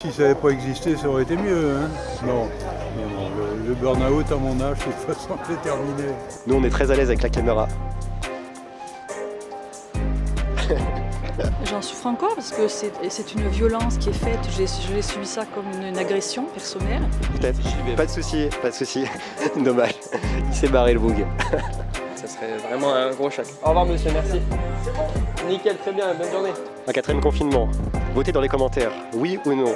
Si ça n'avait pas existé, ça aurait été mieux. Hein. Non, le burn-out à mon âge, de toute façon, c'est terminé. Nous, on est très à l'aise avec la caméra. J'en souffre encore parce que c'est une violence qui est faite. Je l'ai subi ça comme une agression personnelle. Peut-être. Pas de souci, pas de souci. Dommage. Il s'est barré le boug. Ça serait vraiment un gros choc. Au revoir monsieur, merci. Nickel, très bien, bonne journée. Un quatrième confinement. Votez dans les commentaires, oui ou non.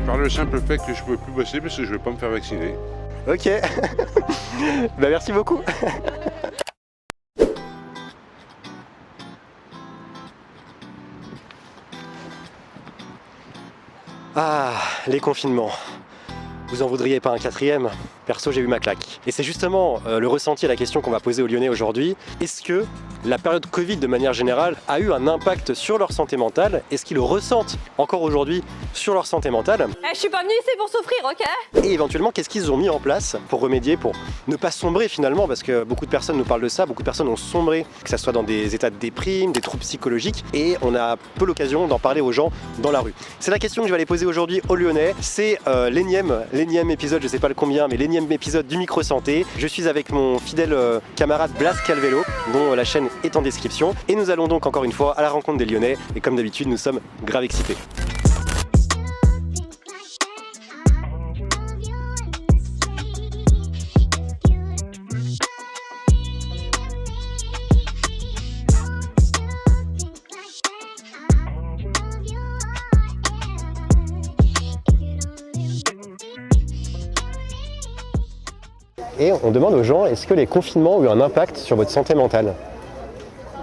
Par le simple fait que je ne peux plus bosser parce que je ne vais pas me faire vacciner. Ok. Bah merci beaucoup. Ah, les confinements. Vous en voudriez pas un quatrième? Perso, j'ai eu ma claque. Et c'est justement le ressenti à la question qu'on va poser aux Lyonnais aujourd'hui. Est-ce que la période Covid, de manière générale, a eu un impact sur leur santé mentale? Est-ce qu'ils le ressentent encore aujourd'hui sur leur santé mentale? Je suis pas venue ici pour souffrir, ok? Et éventuellement, qu'est-ce qu'ils ont mis en place pour remédier, pour ne pas sombrer finalement? Parce que beaucoup de personnes nous parlent de ça, beaucoup de personnes ont sombré, que ce soit dans des états de déprime, des troubles psychologiques, et on a peu l'occasion d'en parler aux gens dans la rue. C'est la question que je vais aller poser aujourd'hui aux Lyonnais. C'est l'énième épisode, je sais pas le combien, mais l'énième épisode du Micro Santé. Je suis avec mon fidèle camarade Blas Calvello, dont la chaîne est en description. Et nous allons donc encore une fois à la rencontre des Lyonnais. Et comme d'habitude, nous sommes grave excités. Et on demande aux gens, est-ce que les confinements ont eu un impact sur votre santé mentale?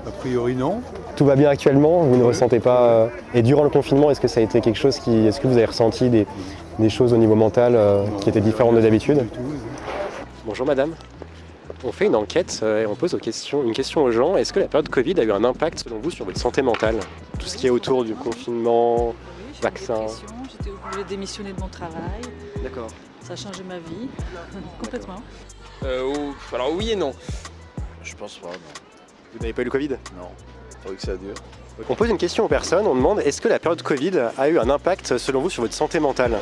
A priori, non. Tout va bien actuellement, vous ne ressentez pas... Et durant le confinement, est-ce que ça a été quelque chose qui... Est-ce que vous avez ressenti des choses au niveau mental qui étaient différentes de d'habitude? Bonjour madame. On fait une enquête et on pose une question aux gens. Est-ce que la période Covid a eu un impact selon vous sur votre santé mentale? Tout ce qui est autour du confinement, vaccin... J'étais obligée de démissionner de mon travail. D'accord. Ça a changé ma vie, complètement. Alors oui et non. Je pense pas, non. Vous n'avez pas eu le Covid? Non, faut que ça dure. On pose une question aux personnes, on demande est-ce que la période Covid a eu un impact selon vous sur votre santé mentale?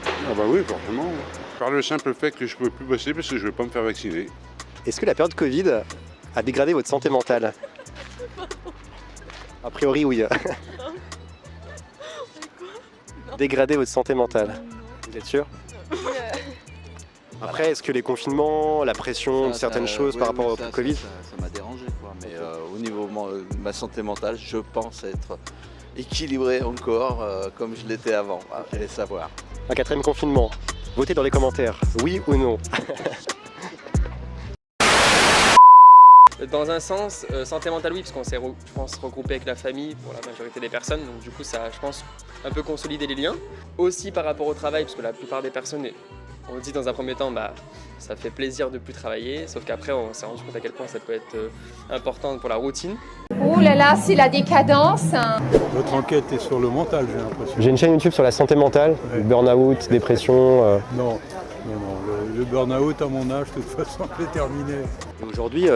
Ah bah oui, forcément. Par le simple fait que je ne peux plus bosser parce que je ne vais pas me faire vacciner. Est-ce que la période Covid a dégradé votre santé mentale? A priori oui. Dégradé votre santé mentale. Vous êtes sûr? Après, est-ce que les confinements, la pression de certaines choses par rapport au Covid? Ça m'a dérangé, quoi. Mais au niveau de ma santé mentale, je pense être équilibré encore comme je l'étais avant. Allez savoir. Un quatrième confinement. Votez dans les commentaires, oui ou non. Dans un sens, santé mentale oui, parce qu'on s'est je pense, regroupé avec la famille pour la majorité des personnes, donc du coup ça a, je pense, un peu consolidé les liens. Aussi par rapport au travail, parce que la plupart des personnes, on dit dans un premier temps, bah, ça fait plaisir de ne plus travailler, sauf qu'après on s'est rendu compte à quel point ça peut être important pour la routine. Ouh là là, c'est la décadence. Votre enquête est sur le mental, j'ai l'impression. J'ai une chaîne YouTube sur la santé mentale, Ouais. burn-out, dépression. Non, le burn-out à mon âge, de toute façon, c'est terminé. Et aujourd'hui,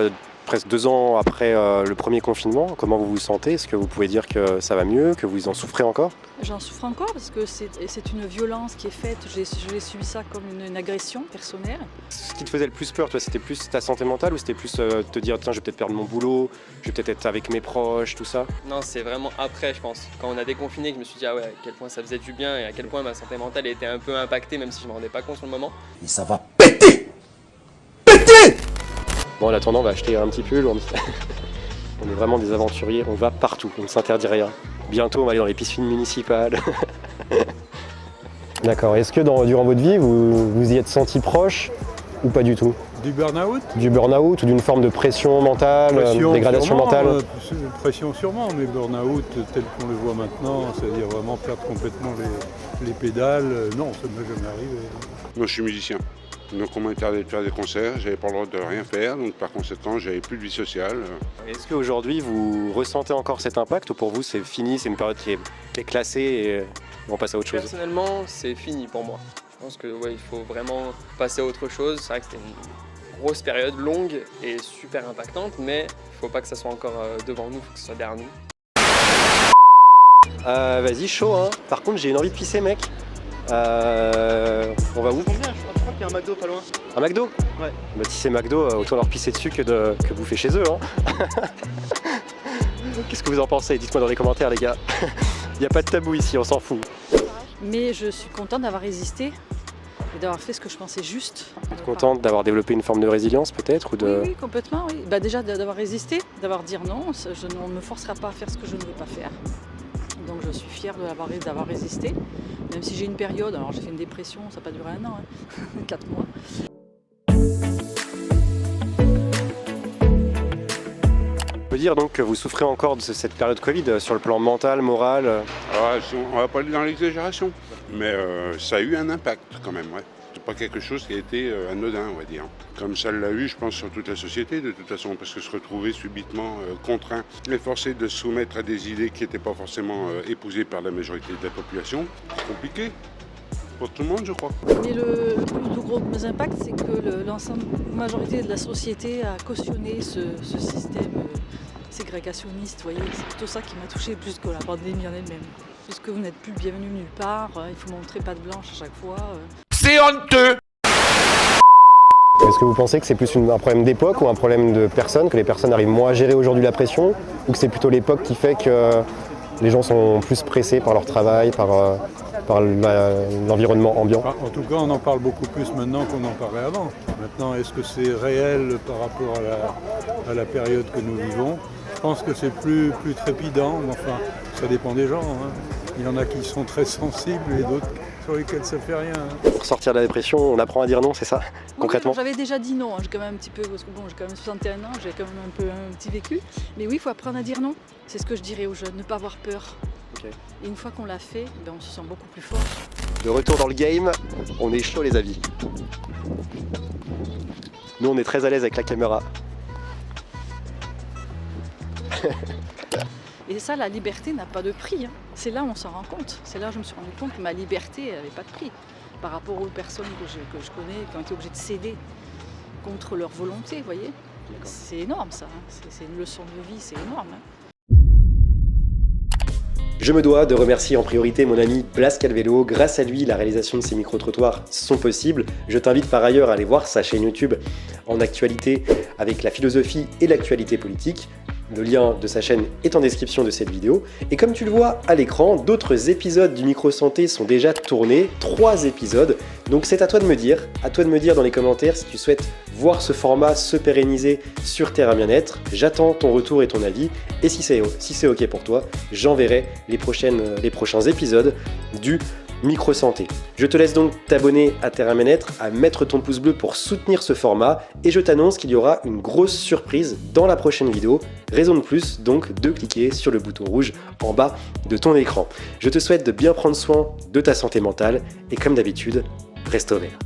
presque 2 ans après le premier confinement, comment vous vous sentez? Est-ce que vous pouvez dire que ça va mieux, que vous en souffrez encore? J'en souffre encore parce que c'est une violence qui est faite. Je l'ai subi ça comme une agression personnelle. Ce qui te faisait le plus peur, toi, c'était plus ta santé mentale ou c'était plus te dire tiens, je vais peut-être perdre mon boulot, je vais peut-être être avec mes proches, tout ça? Non, c'est vraiment après, je pense. Quand on a déconfiné, que je me suis dit ah ouais, à quel point ça faisait du bien et à quel point ma santé mentale était un peu impactée, même si je ne me rendais pas compte sur le moment. Et ça va péter. Bon, en attendant, on va acheter un petit pull. On est vraiment des aventuriers, on va partout, on ne s'interdit rien. Bientôt, on va aller dans les piscines municipales. D'accord. Est-ce que durant votre vie, vous y êtes senti proche ou pas du tout? Du burn-out? Du burn-out ou d'une forme de pression mentale, dégradation sûrement, mentale? Pression sûrement, mais burn-out tel qu'on le voit maintenant, c'est-à-dire vraiment perdre complètement les pédales, non, ça ne m'est jamais arrivé. Moi je suis musicien. Donc on m'a interdit de faire des concerts, j'avais pas le droit de rien faire, donc par conséquent j'avais plus de vie sociale. Est-ce qu'aujourd'hui vous ressentez encore cet impact ou pour vous c'est fini, c'est une période qui est classée et on passe à autre chose? Personnellement, c'est fini pour moi. Je pense que ouais, il faut vraiment passer à autre chose. C'est vrai que c'était une grosse période longue et super impactante, mais il ne faut pas que ça soit encore devant nous, il faut que ce soit derrière nous. Vas-y, chaud, hein. Par contre, j'ai une envie de pisser, mec. On va où? Combien? Je crois qu'il y a un McDo pas loin. Un McDo? Ouais. Bah, si c'est McDo, autant leur pisser dessus que bouffer chez eux, hein. Qu'est-ce que vous en pensez? Dites-moi dans les commentaires, les gars. Il n'y a pas de tabou ici, on s'en fout. Mais je suis contente d'avoir résisté et d'avoir fait ce que je pensais juste. Contente d'avoir développé une forme de résilience, peut-être, ou de... Oui, complètement, oui. Bah, déjà d'avoir résisté, d'avoir dit non, on ne me forcera pas à faire ce que je ne veux pas faire. Donc je suis fière d'avoir résisté, même si j'ai une période, alors j'ai fait une dépression, ça n'a pas duré 1 an, hein. 4 mois. On peut dire donc que vous souffrez encore de cette période Covid sur le plan mental, moral. On va pas aller dans l'exagération, mais ça a eu un impact quand même, ouais. C'est pas quelque chose qui a été anodin, on va dire. Comme ça l'a eu, je pense, sur toute la société, de toute façon, parce que se retrouver subitement contraint et forcé de se soumettre à des idées qui n'étaient pas forcément épousées par la majorité de la population, c'est compliqué. Pour tout le monde, je crois. Mais le plus gros impact, c'est que l'ensemble, la majorité de la société a cautionné ce système ségrégationniste. Vous voyez, c'est plutôt ça qui m'a touchée plus que la pandémie en elle-même. Puisque vous n'êtes plus bienvenu nulle part, il faut montrer patte blanche à chaque fois. C'est honteux! Est-ce que vous pensez que c'est plus un problème d'époque ou un problème de personnes, que les personnes arrivent moins à gérer aujourd'hui la pression, ou que c'est plutôt l'époque qui fait que les gens sont plus pressés par leur travail, par l'environnement ambiant? En tout cas, on en parle beaucoup plus maintenant qu'on en parlait avant. Maintenant, est-ce que c'est réel par rapport à la période que nous vivons? Je pense que c'est plus trépidant, mais enfin, ça dépend des gens, hein. Il y en a qui sont très sensibles et d'autres sur lesquels ça fait rien, hein. Pour sortir de la dépression, on apprend à dire non, c'est ça, concrètement? Oui, j'avais déjà dit non, hein. J'ai quand même un petit peu, parce que bon, j'ai quand même 61 ans, j'ai quand même un petit vécu. Mais oui, il faut apprendre à dire non. C'est ce que je dirais aux jeunes, ne pas avoir peur. Okay. Et une fois qu'on l'a fait, ben, on se sent beaucoup plus fort. De retour dans le game, on est chaud les amis. Nous on est très à l'aise avec la caméra. Et ça, la liberté n'a pas de prix, hein. C'est là où on s'en rend compte. C'est là où je me suis rendu compte que ma liberté n'avait pas de prix par rapport aux personnes que je connais qui ont été obligées de céder contre leur volonté, vous voyez. C'est énorme ça, hein. C'est une leçon de vie, c'est énorme, hein. Je me dois de remercier en priorité mon ami Blas Calvello. Grâce à lui, la réalisation de ces micro-trottoirs sont possibles. Je t'invite par ailleurs à aller voir sa chaîne YouTube en actualité avec la philosophie et l'actualité politique. Le lien de sa chaîne est en description de cette vidéo. Et comme tu le vois à l'écran, d'autres épisodes du Micro Santé sont déjà tournés, 3 épisodes. Donc c'est à toi de me dire dans les commentaires si tu souhaites voir ce format se pérenniser sur Terra Bien-être. J'attends ton retour et ton avis. Et si c'est ok pour toi, j'enverrai les prochains épisodes du Micro Santé. Je te laisse donc t'abonner à Terra Bien-être, à mettre ton pouce bleu pour soutenir ce format et je t'annonce qu'il y aura une grosse surprise dans la prochaine vidéo. Raison de plus donc de cliquer sur le bouton rouge en bas de ton écran. Je te souhaite de bien prendre soin de ta santé mentale et comme d'habitude, reste au vert.